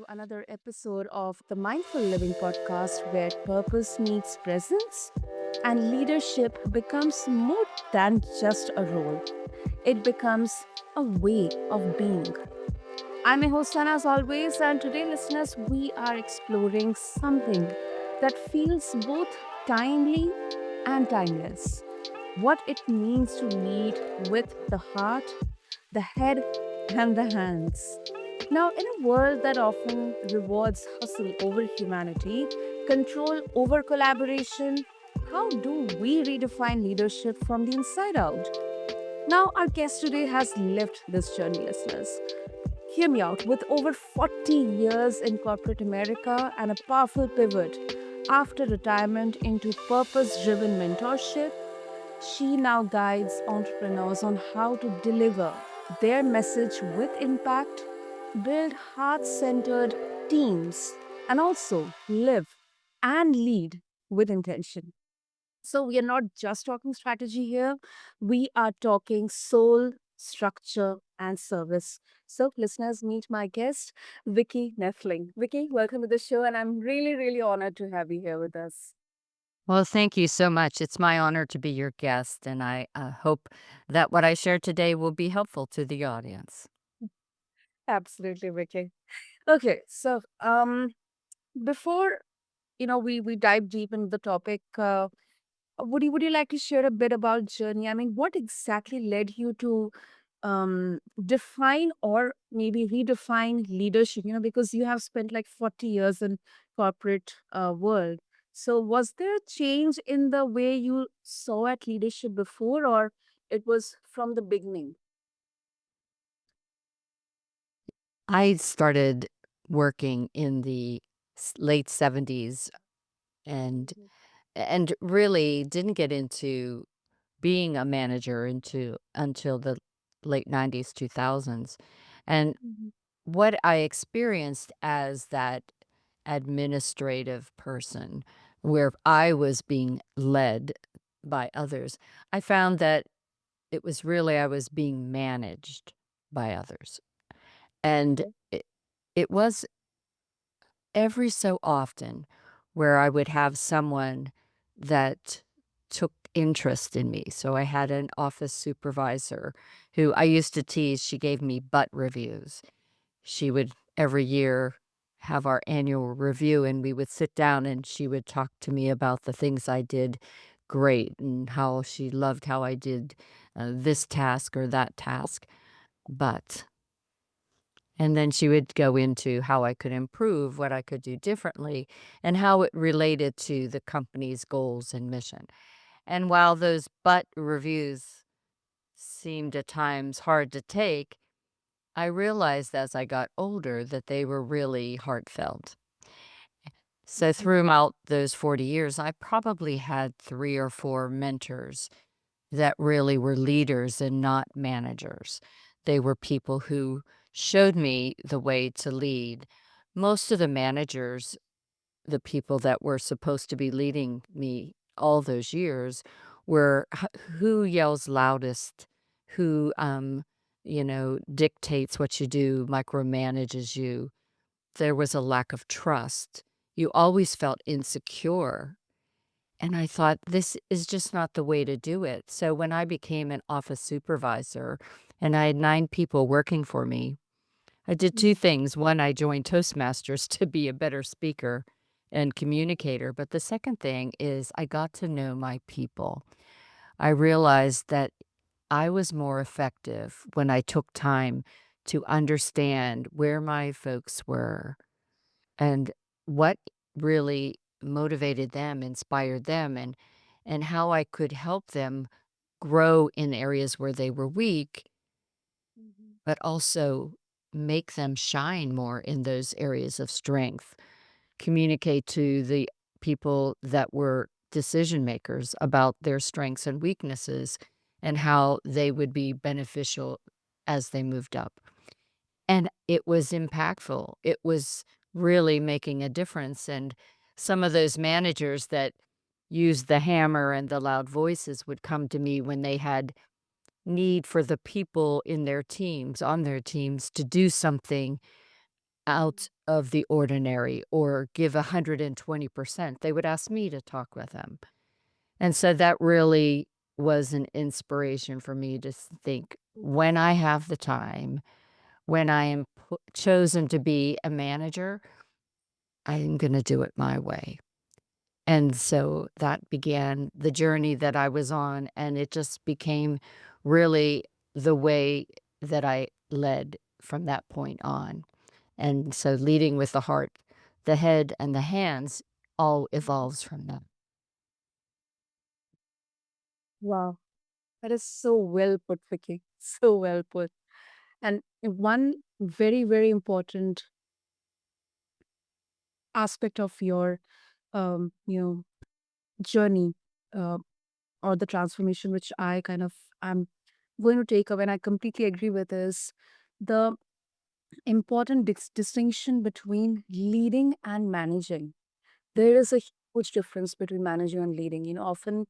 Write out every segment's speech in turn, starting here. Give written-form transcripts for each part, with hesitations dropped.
another episode of the Mindful Living podcast where purpose meets presence and leadership becomes more than just a role. It becomes a way of being. I'm your host, Sana, as always, and today, listeners, we are exploring something that feels both timely and timeless. What it means to lead with the heart, the head, and the hands. Now, in a world that often rewards hustle over humanity, control over collaboration, how do we redefine leadership from the inside out? Now, our guest today has lived this journey, listeners. Hear me out. With over 40 years in corporate America and a powerful pivot after retirement into purpose driven mentorship, she now guides entrepreneurs on how to deliver their message with impact, build heart centered teams, and also live and lead with intention. So, we are not just talking strategy here, we are talking soul, structure, and service. So, listeners, meet my guest, Vicki Noethling. Vicki, welcome to the show, and I'm really, really honored to have you here with us. Well, thank you so much. It's my honor to be your guest, and I hope that what I share today will be helpful to the audience. Absolutely, Vicki. Okay, so before we dive deep into the topic, would you like to share a bit about journey? I mean, what exactly led you to define or maybe redefine leadership? Because you have spent like 40 years in corporate world. So was there a change in the way you saw at leadership before, or it was from the beginning? I started working in the late 70s and Mhm, and really didn't get into being a manager into until the late 90s, 2000s. And mhm, what I experienced as that administrative person, where I was being led by others, I found that it was really I was being managed by others. And okay. it was every so often where I would have someone that took interest in me. So I had an office supervisor who I used to tease, she gave me butt reviews. She would every year have our annual review, and we would sit down and she would talk to me about the things I did great and how she loved how I did this task or that task. But, and then she would go into how I could improve, what I could do differently, and how it related to the company's goals and mission. And while those but reviews seemed at times hard to take, I realized as I got older that they were really heartfelt. So throughout those 40 years, I probably had 3 or 4 mentors that really were leaders and not managers. They were people who showed me the way to lead. Most of the managers, the people that were supposed to be leading me all those years, were who yells loudest, who, dictates what you do, micromanages you. There was a lack of trust. You always felt insecure. And I thought, this is just not the way to do it. So when I became an office supervisor and I had 9 people working for me, I did 2 Mhm, things. One, I joined Toastmasters to be a better speaker and communicator. But the second thing is I got to know my people. I realized that I was more effective when I took time to understand where my folks were and what really motivated them, inspired them, and how I could help them grow in areas where they were weak, mhm, but also make them shine more in those areas of strength. Communicate to the people that were decision makers about their strengths and weaknesses and how they would be beneficial as they moved up. And it was impactful. It was really making a difference, and some of those managers that used the hammer and the loud voices would come to me when they had need for the people in their teams, on their teams, to do something out of the ordinary or give 120%, they would ask me to talk with them. And so that really was an inspiration for me to think, when I have the time, when I am chosen to be a manager, I'm going to do it my way. And so that began the journey that I was on, and it just became really the way that I led from that point on. And so leading with the heart, the head, and the hands all evolves from that. Wow, that is so well put, Vicky. So well put. And one very, very important aspect of your, you know, journey, uh, or the transformation, which I kind of am going to take away, and I completely agree with, is the important distinction between leading and managing. There is a huge difference between managing and leading. Often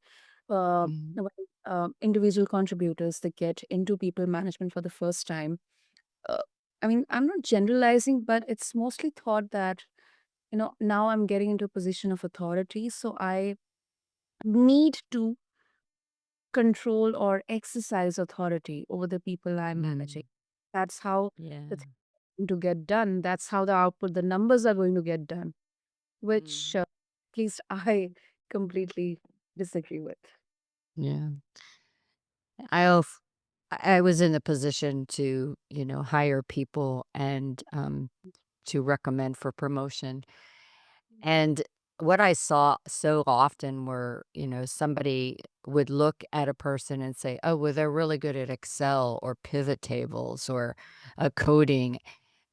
Mhm. when individual contributors that get into people management for the first time, uh, I mean, I'm not generalizing, but it's mostly thought that, now I'm getting into a position of authority, so I need to control or exercise authority over the people I'm managing. Mm. That's how Yeah. the thing is going to get done. That's how the output, the numbers are going to get done, which Mhm. at least I completely disagree with. Yeah. I of I was in a position to, hire people and, to recommend for promotion. And what I saw so often were, somebody would look at a person and say, "Oh, well, they're really good at Excel or pivot tables or, coding,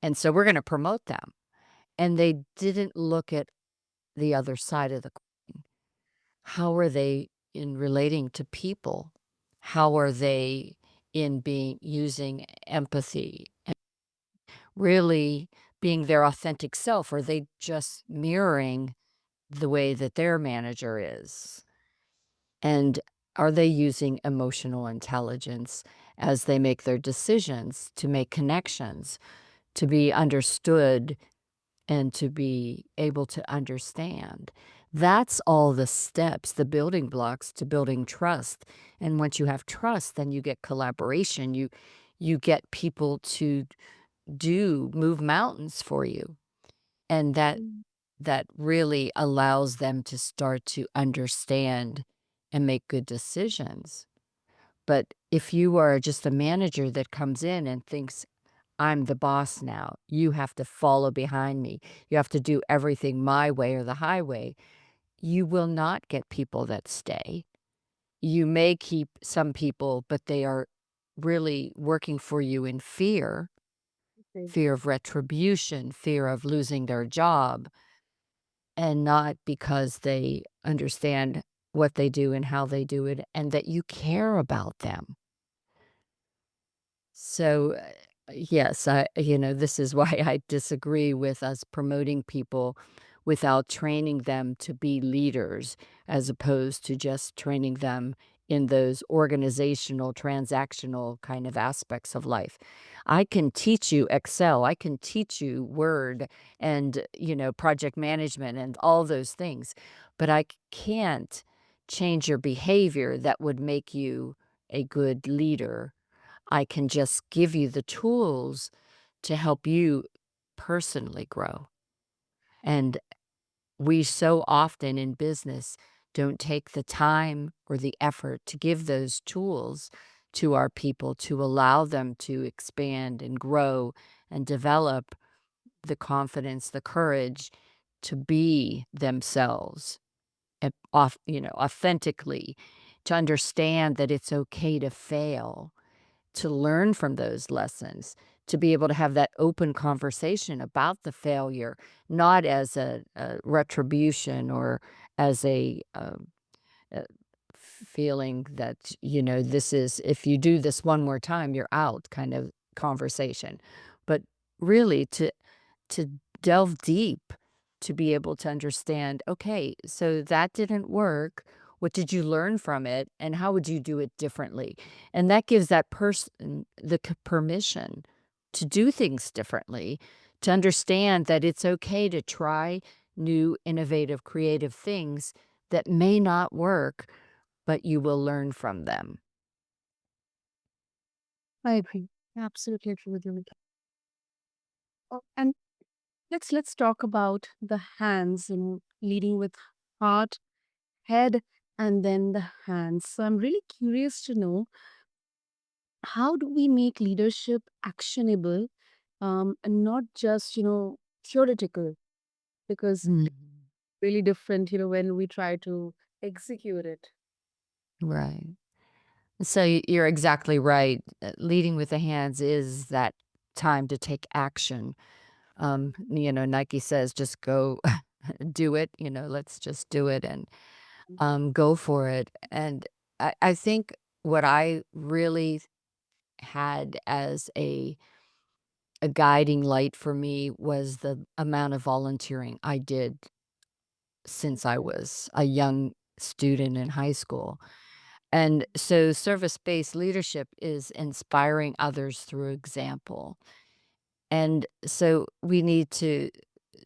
and so we're gonna promote them." And they didn't look at the other side of the coin. How are they in relating to people? How are they in being using empathy and really being their authentic self? Are they just mirroring the way that their manager is? And are they using emotional intelligence as they make their decisions to make connections, to be understood and to be able to understand? That's all the steps, the building blocks to building trust. And once you have trust, then you get collaboration. You get people to move mountains for you. And Mm. that really allows them to start to understand and make good decisions. But if you are just a manager that comes in and thinks, "I'm the boss now, you have to follow behind me, you have to do everything my way or the highway," you will not get people that stay. You may keep some people, but they are really working for you in fear, Okay. fear of retribution, fear of losing their job, and not because they understand what they do and how they do it and that you care about them. So, yes, this is why I disagree with us promoting people without training them to be leaders, as opposed to just training them in those organizational, transactional kind of aspects of life. I can teach you Excel, I can teach you Word and, project management and all those things, but I can't change your behavior that would make you a good leader. I can just give you the tools to help you personally grow. And we so often in business don't take the time or the effort to give those tools to our people to allow them to expand and grow and develop the confidence, the courage to be themselves and authentically, to understand that it's okay to fail, to learn from those lessons, to be able to have that open conversation about the failure, not as a retribution or as a feeling that, this is, if you do this one more time, you're out kind of conversation. But really to delve deep, to be able to understand, okay, so that didn't work. What did you learn from it? And how would you do it differently? And that gives that person the permission to do things differently, to understand that it's okay to try new, innovative, creative things that may not work, but you will learn from them. I agree. Absolutely agree with you. Oh, and let's talk about the hands, leading with heart, head, and then the hands. So I'm really curious to know, how do we make leadership actionable, and not just theoretical? Because Mhm. it's really different, when we try to execute it. Right. So you're exactly right. Leading with the hands is that time to take action. Nike says just go do it, let's just do it and go for it. And I think what I really had as a guiding light for me was the amount of volunteering I did since I was a young student in high school. And so service based leadership is inspiring others through example. And so we need to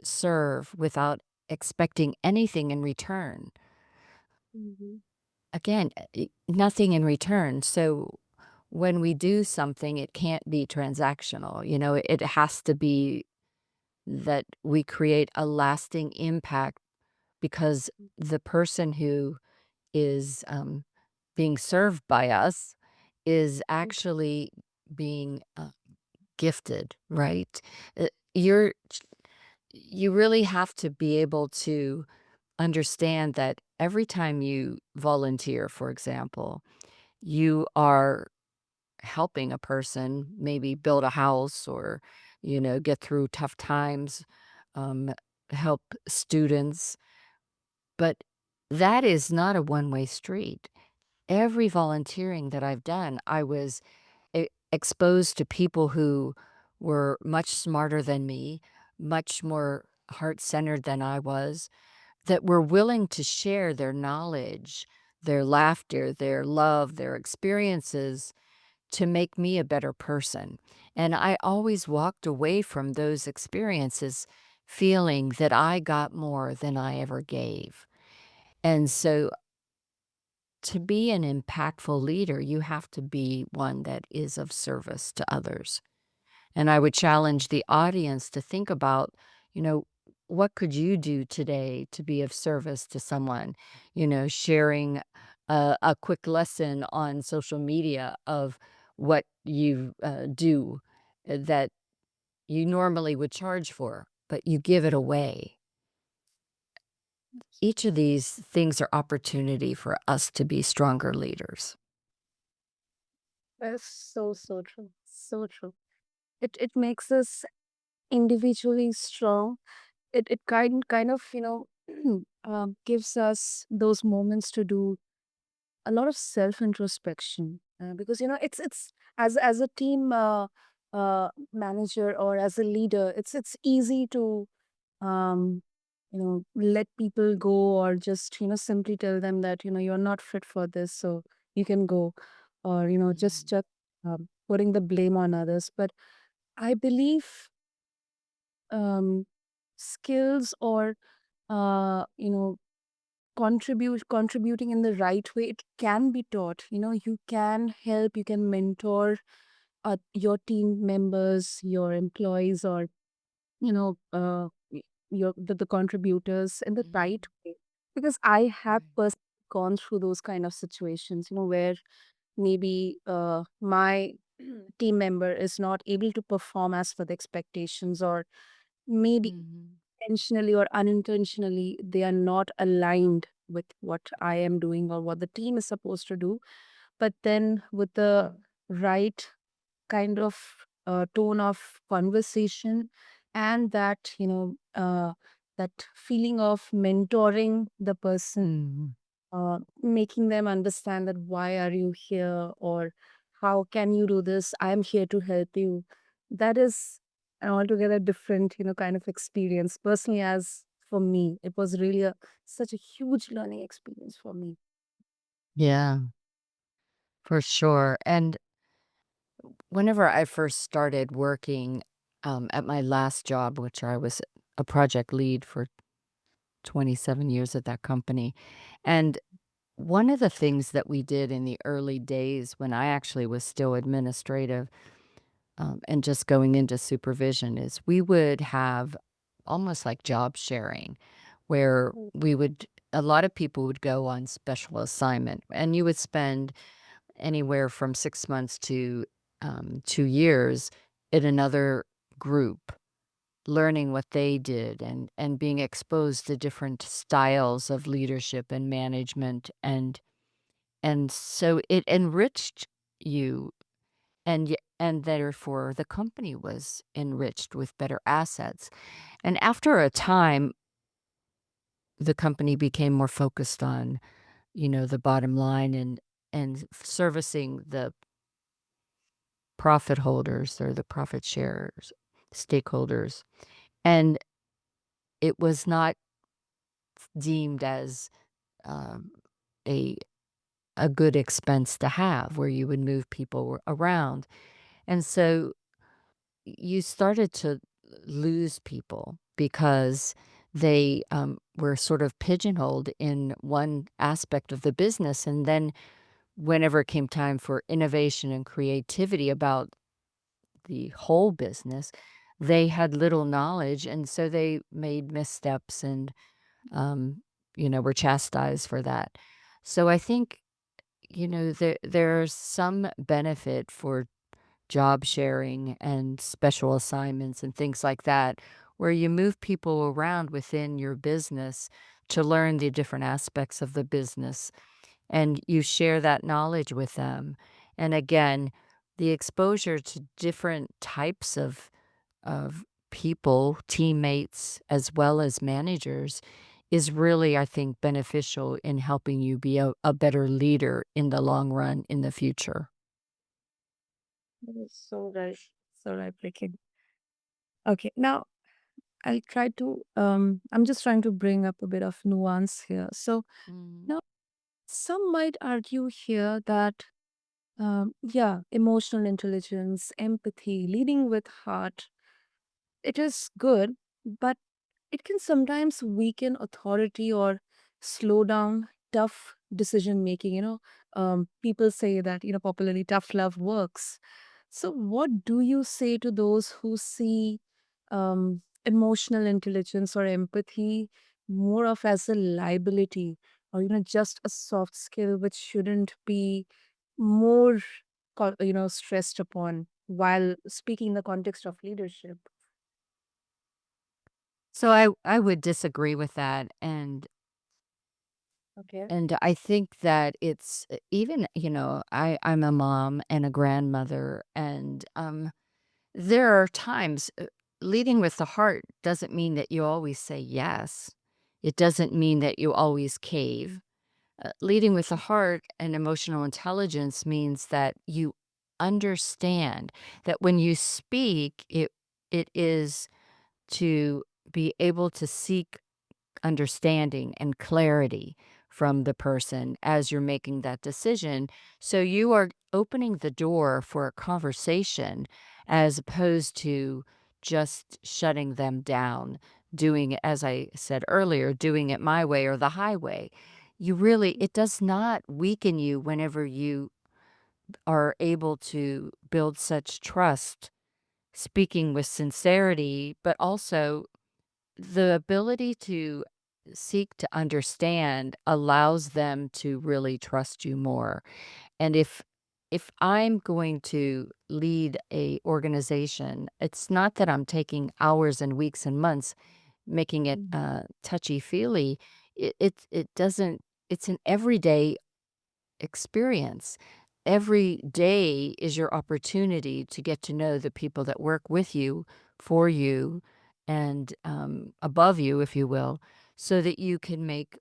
serve without expecting anything in return. Mhm. Again, nothing in return. So when we do something, it can't be transactional. It has to be that we create a lasting impact because the person who is being served by us is actually being gifted, right? You really have to be able to understand that every time you volunteer, for example, you are helping a person maybe build a house or, get through tough times, um, help students. But that is not a one-way street. Every volunteering that I've done, I was exposed to people who were much smarter than me, much more heart-centered than I was, that were willing to share their knowledge, their laughter, their love, their experiences to make me a better person. And I always walked away from those experiences feeling that I got more than I ever gave. And so to be an impactful leader, you have to be one that is of service to others. And I would challenge the audience to think about, you know, what could you do today to be of service to someone? Sharing a quick lesson on social media of what you do that you normally would charge for, but you give it away. Each of these things are opportunity for us to be stronger leaders. That's so true. So true. It makes us individually strong. It kind of gives us those moments to do a lot of self introspection, because it's as a team manager or as a leader, it's easy to um let people go, or just simply tell them that you're not fit for this, so you can go, or just putting the blame on others. But I believe um skills, or you know contributing in the right way, it can be taught. You can help, you can mentor your team members, your employees, or the contributors in the right Mhm. way. Because I have Right. personally gone through those kind of situations, where maybe my team member is not able to perform as per the expectations, or maybe Mhm. intentionally or unintentionally they are not aligned with what I am doing or what the team is supposed to do. But then with the right kind of tone of conversation, and that feeling of mentoring the person, Mhm. making them understand that why are you here, or how can you do this, I'm here to help you. That is an altogether different kind of experience. Personally, as for me, it was really such a huge learning experience for me. Yeah, for sure. And whenever I first started working, at my last job, which I was a project lead for 27 years at that company. And one of the things that we did in the early days when I actually was still administrative, and just going into supervision is we would have almost like job sharing where we would a lot of people would go on special assignment and you would spend anywhere from 6 months to 2 years in another group learning what they did and being exposed to different styles of leadership and management and so it enriched you and therefore the company was enriched with better assets. And after a time, the company became more focused on, the bottom line and servicing the profit holders or the profit sharers, stakeholders. And it was not deemed as um, a a good expense to have where you would move people around. And so you started to lose people because they were sort of pigeonholed in one aspect of the business. And then, whenever it came time for innovation and creativity about the whole business, they had little knowledge. And so they made missteps and, were chastised for that. So I think, there's some benefit for job sharing and special assignments and things like that, where you move people around within your business to learn the different aspects of the business and you share that knowledge with them. And again, the exposure to different types of people, teammates, as well as managers is really, I think, beneficial in helping you be a better leader in the long run in the future. That is so right. So right, Vicky. Okay, now I'll try to I'm just trying to bring up a bit of nuance here. So Mm. now some might argue here that yeah, emotional intelligence, empathy, leading with heart, it is good, but it can sometimes weaken authority or slow down tough decision making. People say that, popularly, tough love works. So, what do you say to those who see emotional intelligence or empathy more of as a liability or, just a soft skill which shouldn't be more, stressed upon while speaking in the context of leadership? So I would disagree with that, Okay. and I think that it's even, I'm a mom and a grandmother, and, there are times leading with the heart doesn't mean that you always say yes. It doesn't mean that you always cave. Leading with the heart and emotional intelligence means that you understand that when you speak, it is to be able to seek understanding and clarity from the person as you're making that decision. So you are opening the door for a conversation as opposed to just shutting them down, doing it, as I said earlier, doing it my way or the highway. It does not weaken you whenever you are able to build such trust, speaking with sincerity, but also the ability to seek to understand allows them to really trust you more. And if I'm going to lead a organization, it's not that I'm taking hours and weeks and months making it Mhm. touchy-feely. It doesn't it's an everyday experience. Every day is your opportunity to get to know the people that work with you, for you, and above you, if you will, so that you can make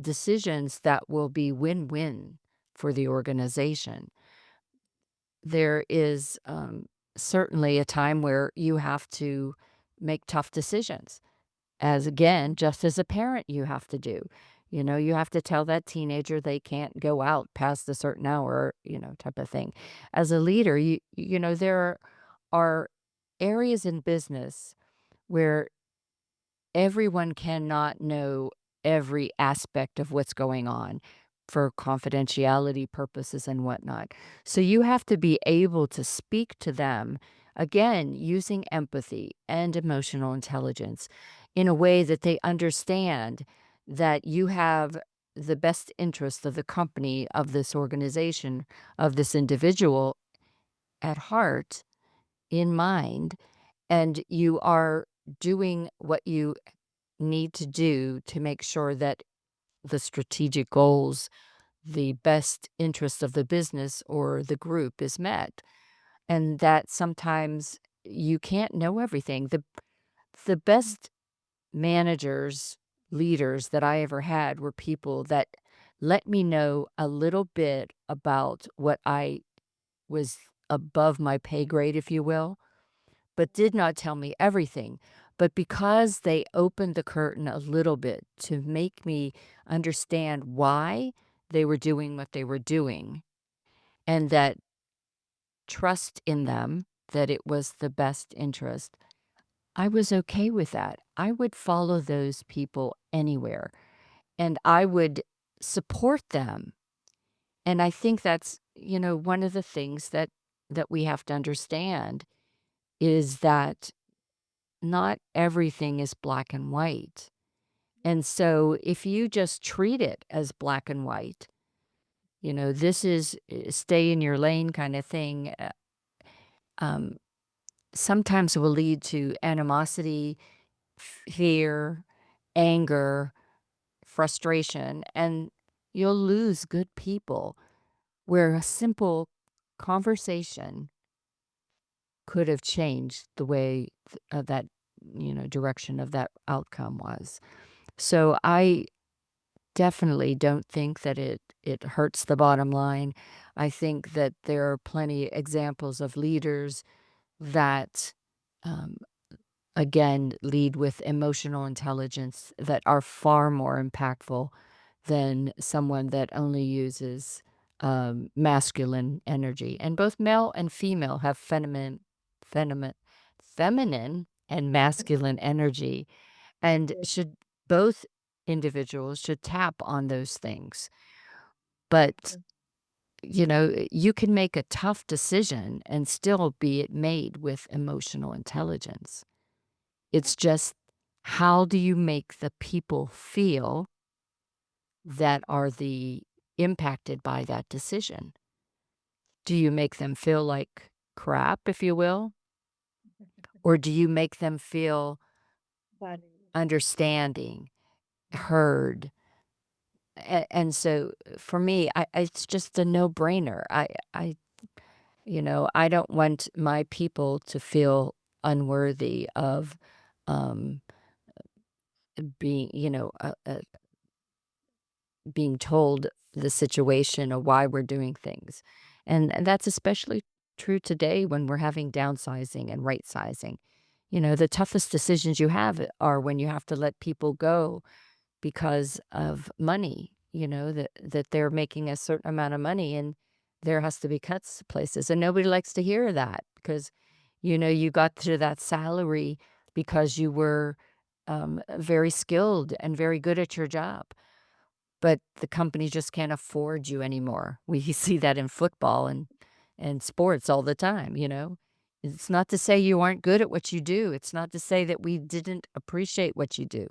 decisions that will be win win for the organization. There is certainly a time where you have to make tough decisions as again, just as a parent, you have to do. You have to tell that teenager they can't go out past a certain hour, type of thing. As a leader, there are areas in business where everyone cannot know every aspect of what's going on for confidentiality purposes and whatnot. So you have to be able to speak to them, again, using empathy and emotional intelligence in a way that they understand that you have the best interest of the company, of this organization, of this individual at heart, in mind, and you are doing what you need to do to make sure that the strategic goals, the best interest of the business or the group is met. And that sometimes you can't know everything. The best managers, leaders that I ever had were people that let me know a little bit about what I was above my pay grade, if you will, but did not tell me everything. But because they opened the curtain a little bit to make me understand why they were doing what they were doing, and that trust in them, that it was the best interest, I was okay with that. I would follow those people anywhere, and I would support them. And I think that's, one of the things that we have to understand is that not everything is black and white. And so if you just treat it as black and white, this is stay in your lane kind of thing, um, sometimes will lead to animosity, fear, anger, frustration, and you'll lose good people where a simple conversation could have changed the way that, direction of that outcome was. So I definitely don't think that it hurts the bottom line. I think that there are plenty examples of leaders that, um, again, lead with emotional intelligence that are far more impactful than someone that only uses, masculine energy. And both male and female have feminine feminine and masculine energy, and Yes. should both individuals should tap on those things. But, you can make a tough decision and still be it made with emotional intelligence. It's just how do you make the people feel that are the impacted by that decision? Do you make them feel like crap, if you will? Or do you make them feel Value. understanding, heard? And so for me, it's just a no-brainer. I don't want my people to feel unworthy of, um, being, being told the situation or why we're doing things. And that's especially true today when we're having downsizing and right sizing. The toughest decisions you have are when you have to let people go because of money, that they're making a certain amount of money and there has to be cuts places. And nobody likes to hear that because, you got to that salary because you were very skilled and very good at your job. But the company just can't afford you anymore. We see that in football and sports all the time, you know? It's not to say you aren't good at what you do. It's not to say that we didn't appreciate what you do,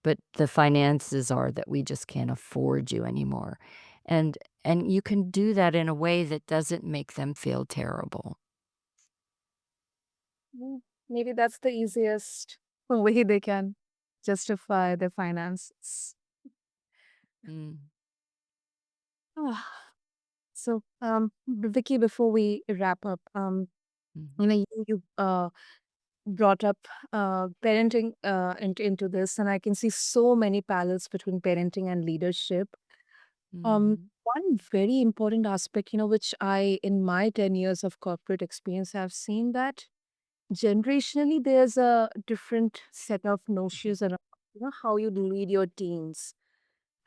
but the finances are that we just can't afford you anymore. And you can do that in a way that doesn't make them feel terrible. Mm, maybe that's the easiest way they can justify their finances. Mm, Ah, so, Vicky, before we wrap up, mhm, you brought up parenting into this, and I can see so many parallels between parenting and leadership. mhm. One very important aspect, which I, in my 10 years of corporate experience, have seen that generationally there's a different set of notions around, how you lead your teams.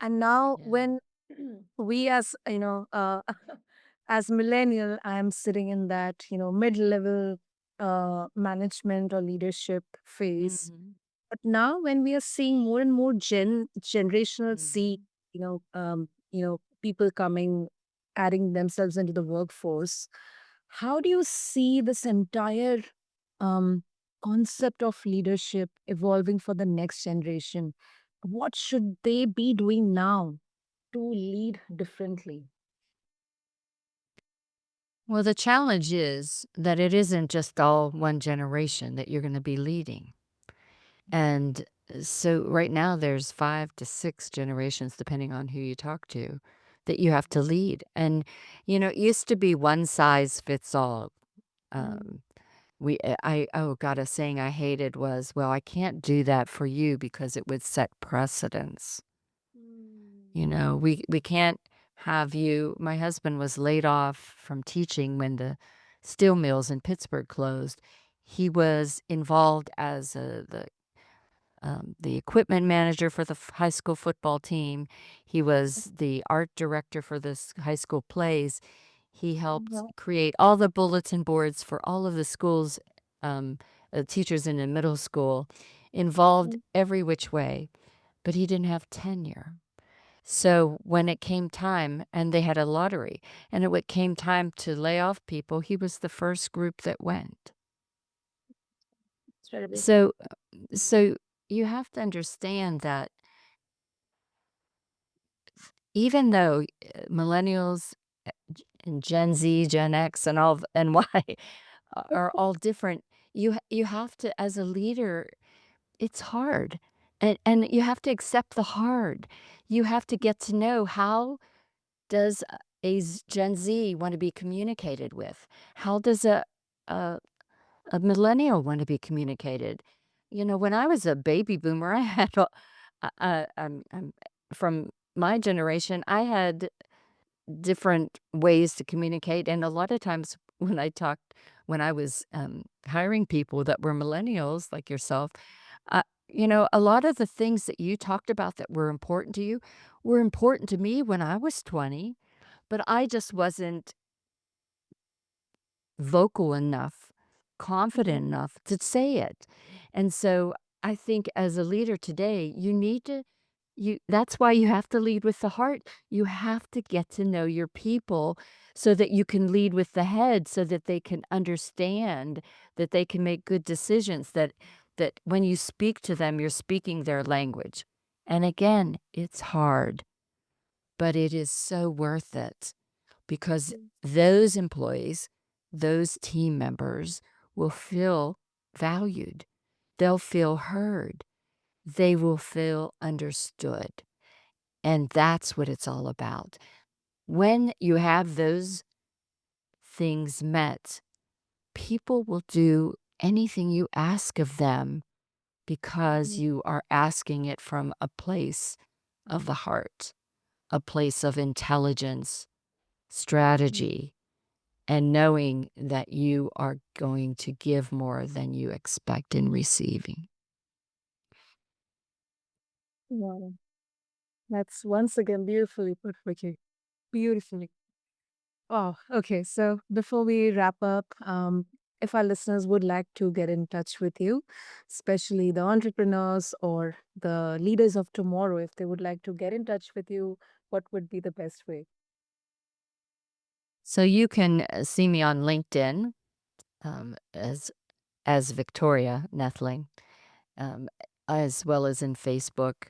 And now, Yeah. when we, as as millennial, I am sitting in that mid-level. management or leadership phase. Mhm. But now, when we are seeing more and more generational Z, Mhm. people coming, adding themselves into the workforce, how do you see this entire um, concept of leadership evolving for the next generation? What should they be doing now to lead differently? Well, the challenge is that it isn't just all one generation that you're gonna be leading. And so right now there's 5 to 6 generations, depending on who you talk to, that you have to lead. And, it used to be one size fits all. Mm, Um, oh god, a saying I hated was, "Well, I can't do that for you because it would set precedence." mm, We can't have you my husband was laid off from teaching when the steel mills in Pittsburgh closed. He was involved as the equipment manager for the high school football team. He was the art director for this high school plays. He helped mhm, create all the bulletin boards for all of the schools, teachers in the middle school, involved mm, every which way, but he didn't have tenure. So when it came time, and they had a lottery, and it came time to lay off people, he was the first group that went. it's terrible. So you have to understand that even though millennials and Gen Z, Gen X, and and Y are all different, you have to, as a leader, it's hard, and you have to accept the hard. You have to get to know, how does Gen Z want to be communicated with? How does a a millennial want to be communicated? When I was a baby boomer, I had from my generation, I had different ways to communicate, and a lot of times when I was, hiring people that were millennials like yourself, a lot of the things that you talked about that were important to you were important to me when I was 20, but I just wasn't vocal enough, confident Mhm, enough to say it. And so I think as a leader today, you need to you that's why you have to lead with the heart. You have to get to know your people so that you can lead with the head, so that they can understand, that they can make good decisions, that when you speak to them, you're speaking their language. And again, it's hard, but it is so worth it, because mm, those employees, those team members will feel valued. They'll feel heard. They will feel understood. And that's what it's all about. When you have those things met, people will do anything you ask of them because mm, you are asking it from a place of the heart, a place of intelligence, mm. strategy, and knowing that you are going to give more than you expect in receiving. Wow. That's once again beautifully put, Vicky. Beautifully. Oh, okay. So before we wrap up, if our listeners would like to get in touch with you, especially the entrepreneurs or the leaders of tomorrow, if they would like to get in touch with you, what would be the best way? So you can see me on LinkedIn, as Victoria Noethling, um, as well as in Facebook.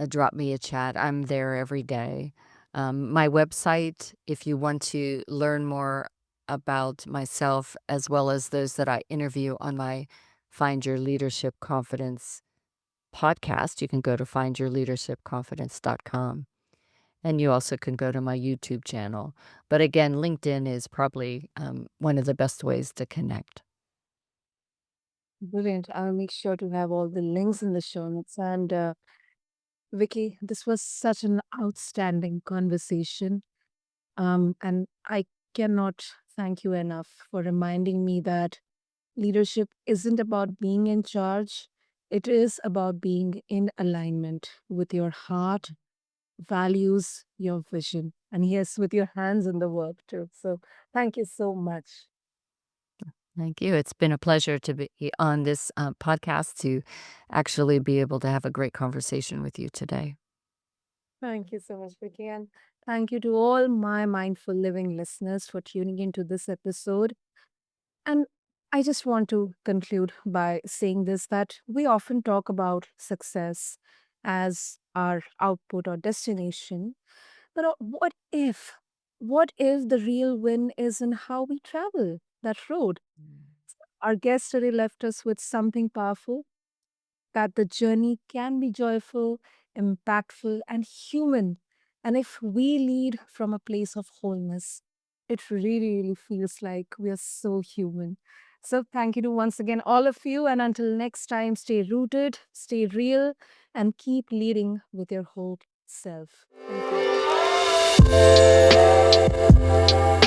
Drop me a chat. I'm there every day. My website, if you want to learn more about myself, as well as those that I interview on my Find Your Leadership Confidence podcast, you can go to findyourleadershipconfidence.com. And you also can go to my YouTube channel. But again, LinkedIn is probably one of the best ways to connect. Brilliant. I'll make sure to have all the links in the show notes. And Vicky, this was such an outstanding conversation. And I cannot thank you enough for reminding me that leadership isn't about being in charge, it is about being in alignment with your heart, values, your vision, and yes, with your hands in the work too. So, thank you so much. Thank you. It's been a pleasure to be on this podcast to actually be able to have a great conversation with you today. Thank you so much, Vicky. And thank you to all my mindful living listeners for tuning into this episode. And I just want to conclude by saying this that we often talk about success as our output or destination. But what if the real win is in how we travel that road? Our guest today left us with something powerful, that the journey can be joyful, impactful, and human. And if we lead from a place of wholeness, it really feels like we are so human. So, thank you to once again all of you. And until next time, stay rooted, stay real, and keep leading with your whole self. Thank you.